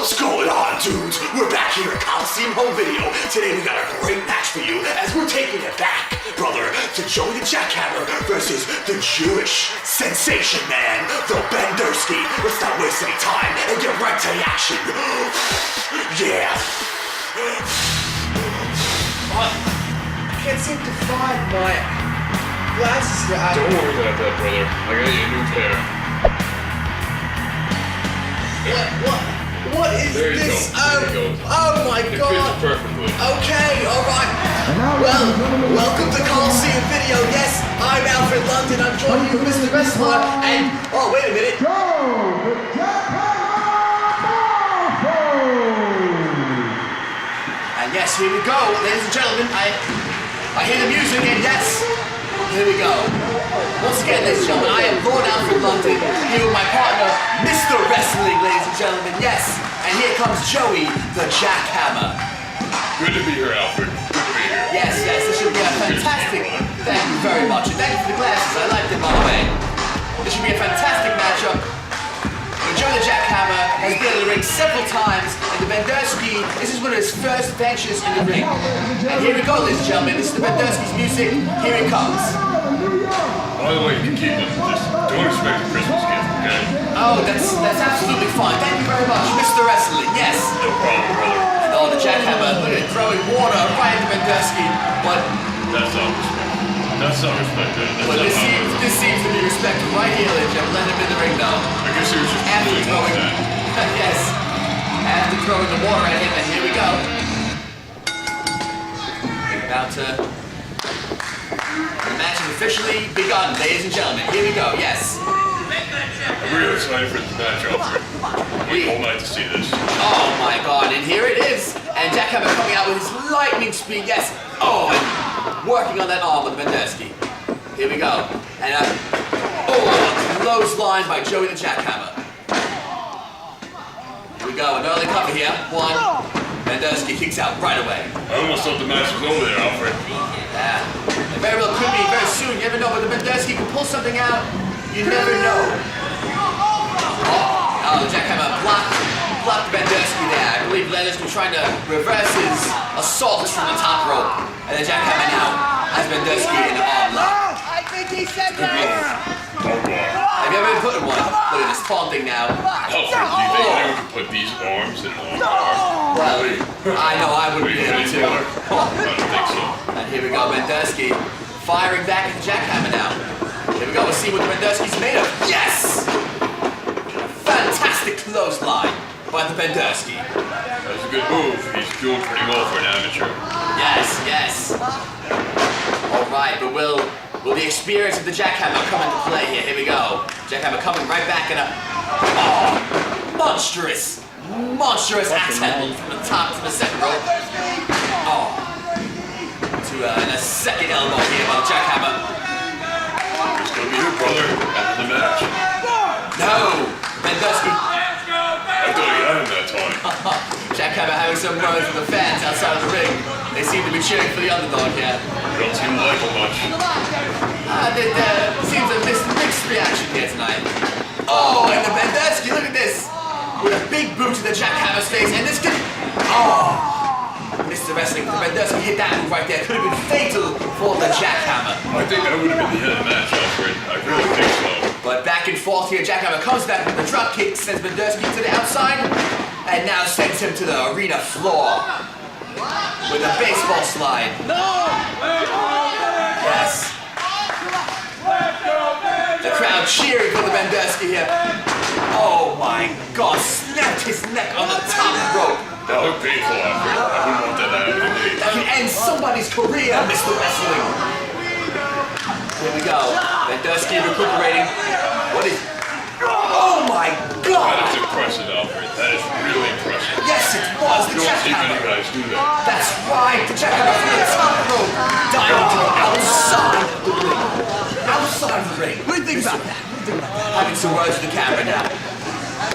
What's going on, dudes? We're back here at Coliseum home video. Today we got a great match for you as we're taking it back, brother, to Joey the Jackhammer versus the Jewish sensation man, the Dersky. Let's not waste any time and get right to the action. Yeah. I can't seem to find my glasses here. Don't worry about that, brother. I got you a new pair. What is there you this? Go. There you go. Oh my it God. It fits perfectly. Okay, alright. Well, welcome to Coliseum Video. Yes, I'm Alfred London. I'm joining you with Mr. Wrestler and... Oh, wait a minute. And yes, here we go, ladies and gentlemen. I hear the music and yes, here we go. Once again, ladies and gentlemen, I am Lord Alfred London, here with my partner, Mr. Wrestling, ladies and gentlemen, yes. And here comes Joey, the Jackhammer. Good to be here, Alfred. Good to be here. Yes, this should be a fantastic, thank you very much. And thank you for the glasses, I like them, by the way. This should be a fantastic matchup. Joey the Jackhammer has been in the ring several times, and the Dersky, this is one of his first ventures in the ring. And here we go, ladies and gentlemen, this is the Dersky's music, here it comes. By the way, you can keep them, just don't expect a Christmas gift, okay? Oh, that's absolutely fine, thank you very much, Mr. Wrestling, yes. No problem, brother. And oh, the Jackhammer, look at it, throwing water right at the Dersky, but... That's not respect. That's not respect, But this seems to be respected right here, ladies and gentlemen, let him in the ring now. I guess he was just After doing throwing, that. yes, after throwing the water at him, and here we go. About to, the match is officially begun, ladies and gentlemen. Here we go, yes. I'm really excited for this match, Alfred. Wait all night to see this. Oh my God, and here it is. And Jackhammer coming out with his lightning speed, yes. Oh, and working on that arm with Dersky. Here we go. And a clothesline by Joey the Jackhammer. Here we go, an early cover here. One. Dersky kicks out right away. I almost thought the match was over there, Alfred. Yeah. It very well could be very soon. You never know, but the Dersky can pull something out. You never know. Oh, the Jackhammer blocked Dersky there. I believe Dersky was trying to reverse his assault from the top rope. And the Jackhammer now has Dersky in the arm lock. I think he said that. Have you ever been put in one? Look at this taunting now. Alfred, do you think anyone could put these arms in an arm? Well, I know I wouldn't be able to. I don't think so. And here we go, Dersky firing back at the Jackhammer now. Here we go, we'll see what the Dersky's made of. Yes! Fantastic clothesline by the Dersky. That was a good move. He's doing pretty well for an amateur. Yes. Alright, but will the experience of the Jackhammer come into play here? Here we go. Jackhammer coming right back in a... Oh, monstrous axe handle from the top to the second rope. Oh. And a second elbow here by the Jackhammer. It's gonna be your brother after the match. No! Dersky. I thought you had him that time. Jackhammer having some words with the fans outside of the ring. They seem to be cheering for the underdog here. Don't seem to like him much. There seems a mixed reaction here tonight. Oh, and the Dersky, look at this. With a big boot to the Jackhammer's face, and this could... Oh! Mr. Wrestling, the Dersky hit that move right there. Could have been fatal for the Jackhammer. I think that would have been the end of the match, Alfred. I really think so. But back and forth here, Jackhammer comes back with the drop kick, sends Dersky to the outside, and now sends him to the arena floor with a baseball slide. Yes. The crowd cheering for the Dersky here. Oh my God, snapped his neck on the top rope. That looked painful, Alfred. I wouldn't want that to happen to me. That can end somebody's career, Mr. Wrestling. Here we go. Dersky recuperating. What is... Oh my God! That is impressive, Alfred. That is really impressive. Yes, it was the You don't see many Jackhammer. guys do that. That's right, the Jackhammer from the top rope, diving to the outside of the ring. Outside of the ring. What do you think about that? Having some words with the camera now.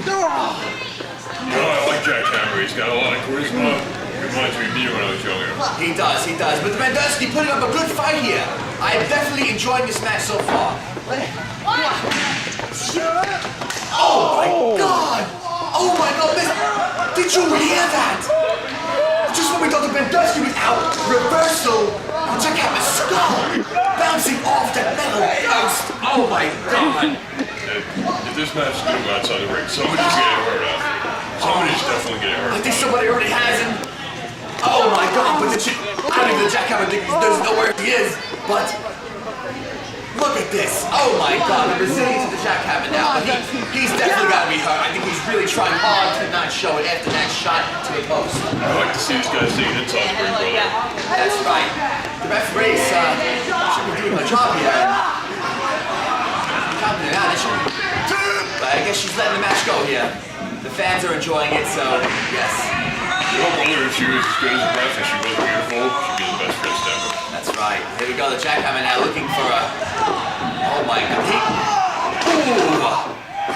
You know, I like Jackhammer. He's got a lot of charisma. He reminds me of me when I was younger. He does. But the Dersky putting up a good fight here. I am definitely enjoying this match so far. Oh my God! Oh my God, did you hear that? Just when we thought the Dersky was out, reversal. Jackhammer's skull bouncing off that metal post. Oh my God. If this match is going to go outside the ring, somebody's getting hurt out there. Somebody's definitely getting hurt. I think somebody already has him. Oh my God, but I don't even the Jackhammer doesn't know where he is, but look at this. Oh my God, the resilience of the Jackhammer now. But he's definitely got to be hurt. I think he's really trying hard to not show it after that shot to the post. I like to see these guys taking hits on the ring, brother. That's right. The referees should be doing my job here. But I guess she's letting the match go here. The fans are enjoying it, so yes. Your brother, if she was as good as a ref and she was beautiful, she'd be the best wrist ever. That's right. Here we go. The Jackhammer now looking for a. Oh my God.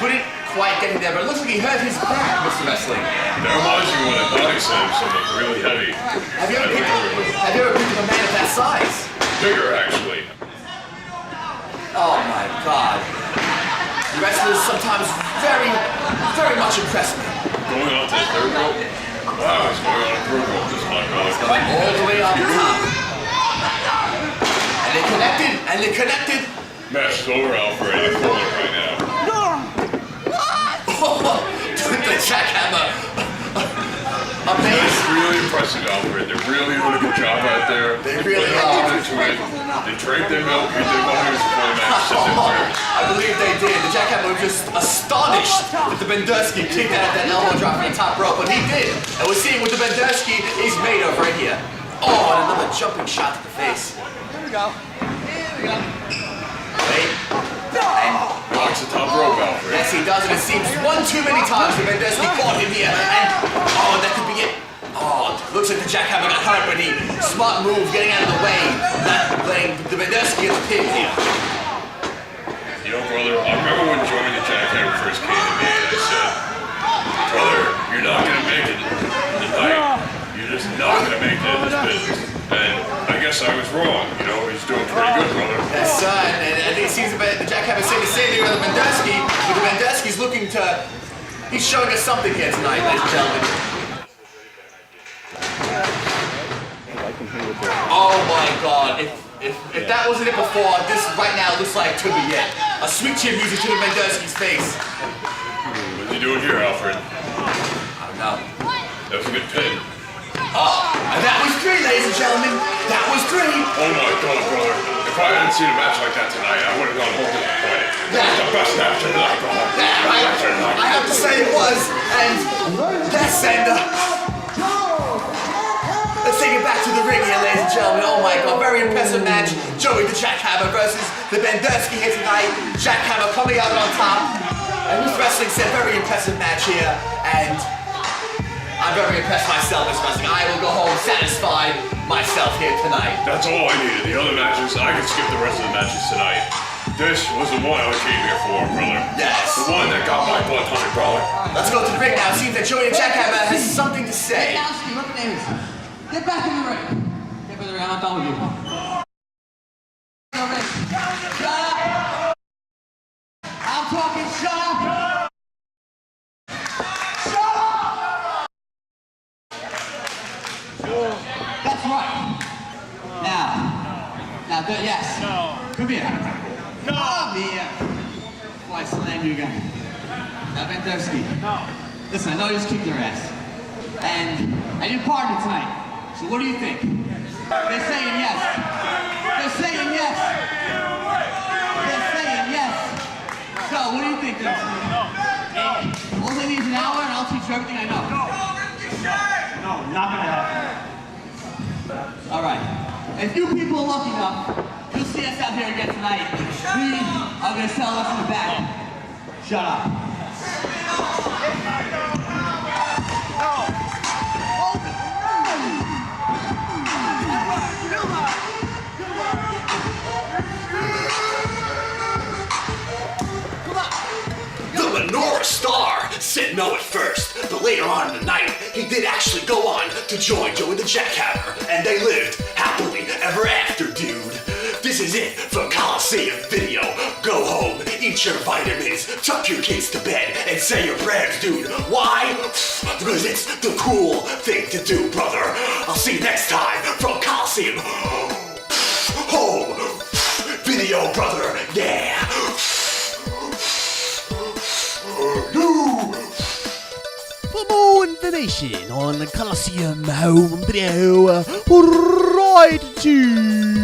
Couldn't quite get him there, but it looks like he hurt his back, Mr. Wrestling. That reminds me when a body slam something really heavy. Have you ever picked up a man of that size? Bigger, actually. Oh my God. The wrestlers sometimes very, very much impress me. Going on to the third rope? Wow, he's going on a third rope, this my brother. Going all the way up the top. And they connected. Match is over, Alfred. I'm calling it right now. The Jackhammer. That's Amazing. really impressive, Alfred. They're really doing a good job out there. They really are. Into it. They drank their milk, we did 100 before the match, said their prayers. I believe they did. The Jackhammer was just astonished that the Dersky kicked out that elbow drop from the top rope, but he did. And we're seeing what the Dersky is made of right here. Oh, and another jumping shot to the face. Here we go. Wait. And Blocks the top rope, Alfred. yes, he does, and it seems one too many times the Dersky caught him here. And oh, that could be it. Oh, looks like the Jackhammer got hurt, but he smart move, getting out of the way, not letting the Dersky get the pin here. You know, brother, I remember when joining the Jackhammer first came to me, and I said, brother, you're not going to make it tonight. You're just not going to make it in this business. And I guess I was wrong. You know, he's doing pretty good, brother. Yes, and I think it seems the Jackhammer saying the same thing with the Dersky, but the Dersky's looking to, he's showing us something here tonight, ladies and gentlemen. Oh my God, if that wasn't it before, this right now looks like to be it. A sweet chin music to the Dersky's face. What's he doing here, Alfred? I don't know. That was a good pin. Oh, and that was 3, ladies and gentlemen. That was 3. Oh my God, brother. If I hadn't seen a match like that tonight, I would have gone home disappointed. That's the best match of the night, brother. I have to say it was, and yes, and let's take it back to the ring here, ladies and gentlemen. Oh my God, very impressive match. Joey the Jackhammer versus the Dersky here tonight. Jackhammer coming out on top. And this wrestling said very impressive match here, and I'm very impressed myself as wrestling. I will go home satisfied myself here tonight. That's all I needed. The other matches, I could skip the rest of the matches tonight. This was the one I came here for, brother. Yes. The one that got my blood hunted, brother. Let's go to the ring now. It seems that Joey the Jackhammer has something to say. Get back in the ring. Get back in the ring. I'm not done with you. Shut up. I'm talking shut up. Shut up. That's right. Now, yes. No. Come here. No. Come here. Why slam you again? Now, Dersky. No. Listen, I know you just kicked their ass. And you pardoned tonight. So what do you think? They're saying yes. They're saying yes. They're saying yes. So what do you think, Dersky? No. All they need is an hour and I'll teach you everything I know. No, not gonna happen. All right. If you people are lucky enough, you'll see us out here again tonight. We are gonna sell us in the back. Shut up. The Menorah Star said no at first, but later on in the night, he did actually go on to join Joey the Jackhammer, and they lived happily ever after, dude. This is it for Coliseum video. Go home, eat your vitamins, tuck your kids to bed, and say your prayers, dude. Why? Because it's the cool thing to do, brother. I'll see you next time from Coliseum Home Video, brother. Yeah. For more information on the Coliseum Home Video, write to